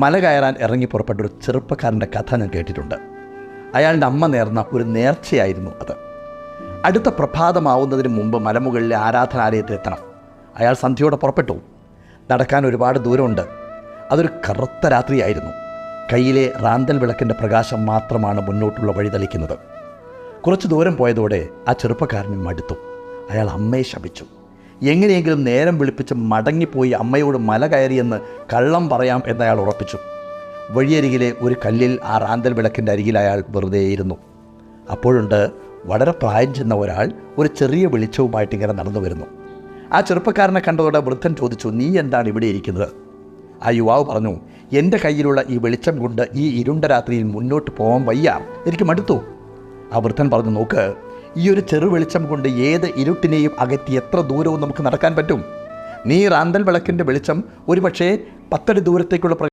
മല കയറാൻ ഇറങ്ങി പുറപ്പെട്ട ഒരു ചെറുപ്പക്കാരൻ്റെ കഥ ഞാൻ കേട്ടിട്ടുണ്ട്. അയാളുടെ അമ്മ നേർന്ന ഒരു നേർച്ചയായിരുന്നു അത്. അടുത്ത പ്രഭാതമാവുന്നതിന് മുമ്പ് മലമുകളിലെ ആരാധനാലയത്തിലെത്തണം. അയാൾ സന്ധ്യയോടെ പുറപ്പെട്ടു. നടക്കാൻ ഒരുപാട് ദൂരമുണ്ട്. അതൊരു കറുത്ത രാത്രിയായിരുന്നു. കയ്യിലെ റാന്തൽ വിളക്കിൻ്റെ പ്രകാശം മാത്രമാണ് മുന്നോട്ടുള്ള വഴി തെളിക്കുന്നത്. കുറച്ച് ദൂരം പോയതോടെ ആ ചെറുപ്പക്കാരന് മടുത്തു. അയാൾ അമ്മയെ ശപിച്ചു. എങ്ങനെയെങ്കിലും നേരം വിളിപ്പിച്ച് മടങ്ങിപ്പോയി അമ്മയോട് മല കയറിയെന്ന് കള്ളം പറയാം എന്നയാൾ ഉറപ്പിച്ചു. വഴിയരികിലെ ഒരു കല്ലിൽ ആ റാന്തൽ വിളക്കിൻ്റെ അരികിൽ അയാൾ വെറുതെയിരുന്നു. അപ്പോഴുണ്ട് വളരെ പ്രായം ചെന്ന ഒരാൾ ഒരു ചെറിയ വെളിച്ചവുമായിട്ട് ഇങ്ങനെ നടന്നു വരുന്നു. ആ ചെറുപ്പക്കാരനെ കണ്ടതോടെ വൃദ്ധൻ ചോദിച്ചു, നീ എന്താണ് ഇവിടെ ഇരിക്കുന്നത്? ആ യുവാവ് പറഞ്ഞു, എൻ്റെ കയ്യിലുള്ള ഈ വെളിച്ചം കൊണ്ട് ഈ ഇരുണ്ട രാത്രിയിൽ മുന്നോട്ട് പോകാൻ വയ്യ, എനിക്ക് മടുത്തു. ആ വൃദ്ധൻ പറഞ്ഞു, നോക്ക്, ഈ ഒരു ചെറു വെളിച്ചം കൊണ്ട് ഏത് ഇരുട്ടിനെയും അകറ്റി എത്ര ദൂരവും നമുക്ക് നടക്കാൻ പറ്റും. നീ റാന്തൽ വിളക്കിൻ്റെ വെളിച്ചം ഒരു പക്ഷേ 10 അടി ദൂരത്തേക്കുള്ള